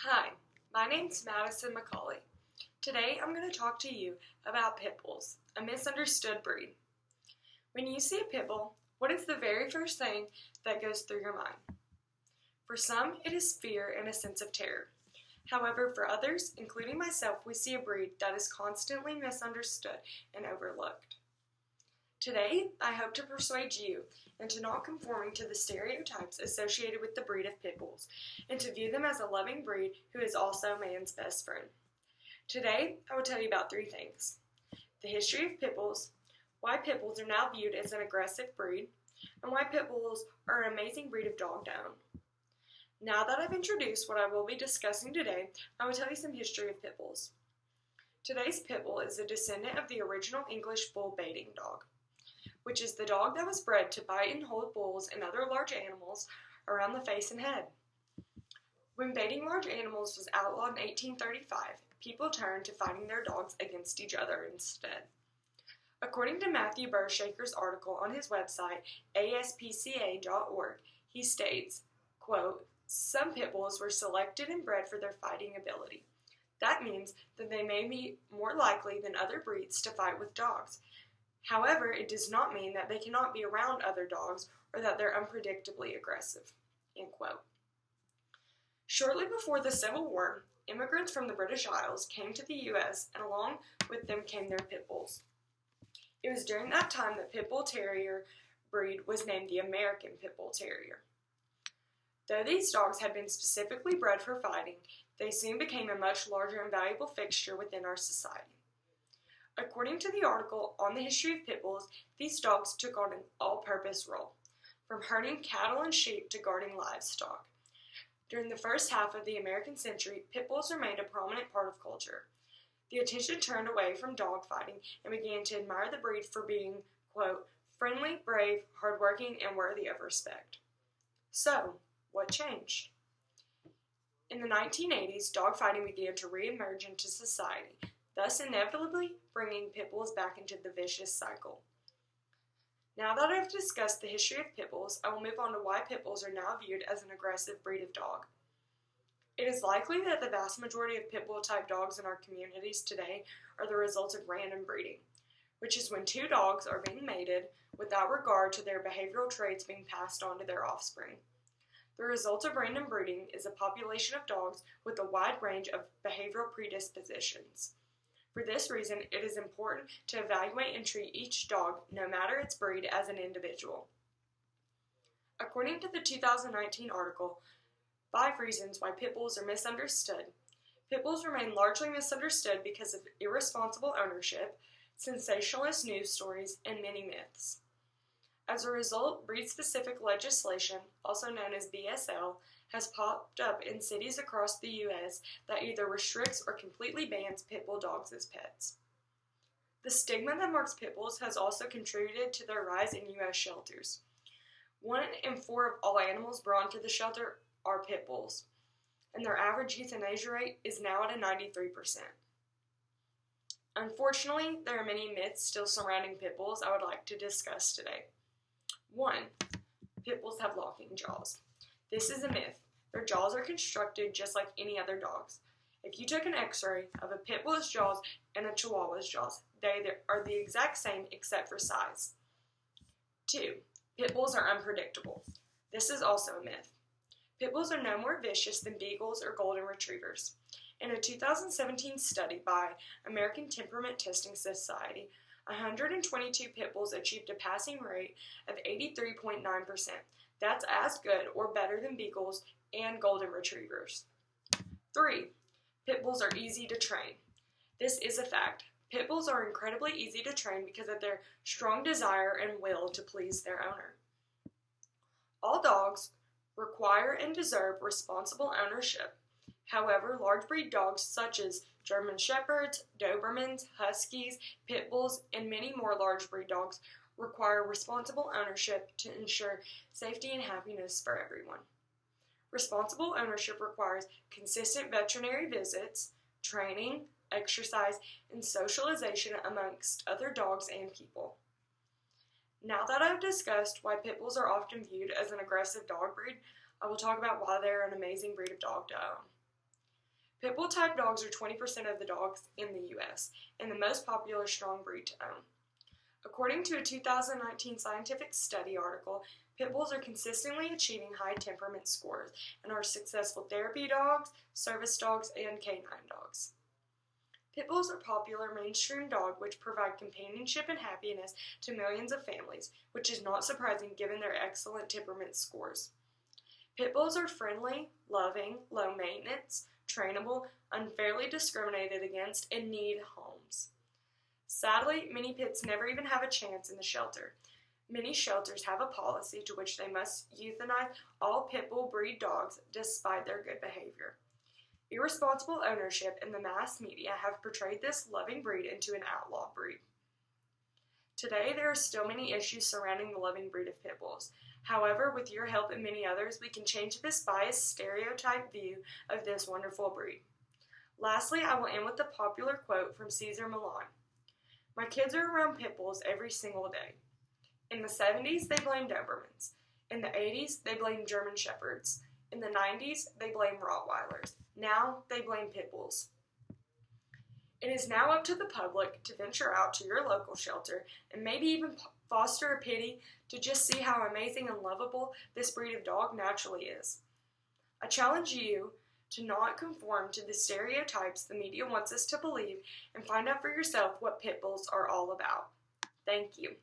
Hi, my name's Madison McCauley. Today I'm going to talk to you about Pitbulls, a misunderstood breed. When you see a Pitbull, what is the very first thing that goes through your mind? For some, it is fear and a sense of terror. However, for others, including myself, we see a breed that is constantly misunderstood and overlooked. Today, I hope to persuade you into not conforming to the stereotypes associated with the breed of Pitbulls, and to view them as a loving breed who is also man's best friend. Today, I will tell you about 3 things: the history of Pitbulls, why Pitbulls are now viewed as an aggressive breed, and why Pitbulls are an amazing breed of dog to own. Now that I've introduced what I will be discussing today, I will tell you some history of Pitbulls. Today's Pitbull is a descendant of the original English bull baiting dog, which is the dog that was bred to bite and hold bulls and other large animals around the face and head. When baiting large animals was outlawed in 1835, people turned to fighting their dogs against each other instead. According to Matthew Burshaker's article on his website, aspca.org, he states, quote, "Some pit bulls were selected and bred for their fighting ability. That means that they may be more likely than other breeds to fight with dogs. However, it does not mean that they cannot be around other dogs or that they're unpredictably aggressive." End quote. Shortly before the Civil War, immigrants from the British Isles came to the U.S., and along with them came their pit bulls. It was during that time that Pit Bull Terrier breed was named the American Pit Bull Terrier. Though these dogs had been specifically bred for fighting, they soon became a much larger and valuable fixture within our society. According to the article on the history of pit bulls, these dogs took on an all-purpose role, from herding cattle and sheep to guarding livestock. During the first half of the American century, pit bulls remained a prominent part of culture. The attention turned away from dog fighting and began to admire the breed for being, quote, friendly, brave, hardworking, and worthy of respect. So, what changed? In the 1980s, dog fighting began to re-emerge into society, thus inevitably bringing pit bulls back into the vicious cycle. Now that I've discussed the history of pit bulls, I will move on to why pit bulls are now viewed as an aggressive breed of dog. It is likely that the vast majority of pit bull type dogs in our communities today are the result of random breeding, which is when 2 dogs are being mated without regard to their behavioral traits being passed on to their offspring. The result of random breeding is a population of dogs with a wide range of behavioral predispositions. For this reason, it is important to evaluate and treat each dog, no matter its breed, as an individual. According to the 2019 article, 5 Reasons Why Pit Bulls Are Misunderstood, pit bulls remain largely misunderstood because of irresponsible ownership, sensationalist news stories, and many myths. As a result, breed-specific legislation, also known as BSL, has popped up in cities across the U.S. that either restricts or completely bans pit bull dogs as pets. The stigma that marks pit bulls has also contributed to their rise in U.S. shelters. 1 in 4 of all animals brought to the shelter are pit bulls, and their average euthanasia rate is now at a 93%. Unfortunately, there are many myths still surrounding pit bulls I would like to discuss today. 1. Pit bulls have locking jaws. This is a myth. Their jaws are constructed just like any other dogs. If you took an x-ray of a pit bull's jaws and a chihuahua's jaws, they are the exact same except for size. 2. Pit bulls are unpredictable. This is also a myth. Pit bulls are no more vicious than beagles or golden retrievers. In a 2017 study by American Temperament Testing Society, 122 pit bulls achieved a passing rate of 83.9%. That's as good or better than beagles and golden retrievers. 3. Pit bulls are easy to train. This is a fact. Pit bulls are incredibly easy to train because of their strong desire and will to please their owner. All dogs require and deserve responsible ownership. However, large breed dogs such as German Shepherds, Dobermans, Huskies, Pit Bulls, and many more large breed dogs require responsible ownership to ensure safety and happiness for everyone. Responsible ownership requires consistent veterinary visits, training, exercise, and socialization amongst other dogs and people. Now that I've discussed why pit bulls are often viewed as an aggressive dog breed, I will talk about why they're an amazing breed of dog to own. Pitbull type dogs are 20% of the dogs in the U.S. and the most popular strong breed to own. According to a 2019 scientific study article, Pitbulls are consistently achieving high temperament scores and are successful therapy dogs, service dogs, and canine dogs. Pitbulls are a popular mainstream dog which provide companionship and happiness to millions of families, which is not surprising given their excellent temperament scores. Pitbulls are friendly, loving, low maintenance, trainable, unfairly discriminated against, and need homes. Sadly, many pits never even have a chance in the shelter. Many shelters have a policy to which they must euthanize all Pitbull breed dogs despite their good behavior. Irresponsible ownership and the mass media have portrayed this loving breed into an outlaw breed. Today, there are still many issues surrounding the loving breed of Pitbulls. However, with your help and many others, we can change this biased stereotype view of this wonderful breed. Lastly, I will end with the popular quote from Cesar Millan. "My kids are around Pitbulls every single day. In the 70s, they blamed Dobermans. In the 80s, they blamed German Shepherds. In the 90s, they blamed Rottweilers. Now, they blame Pitbulls." It is now up to the public to venture out to your local shelter and maybe even foster a pity to just see how amazing and lovable this breed of dog naturally is. I challenge you to not conform to the stereotypes the media wants us to believe and find out for yourself what Pitbulls are all about. Thank you.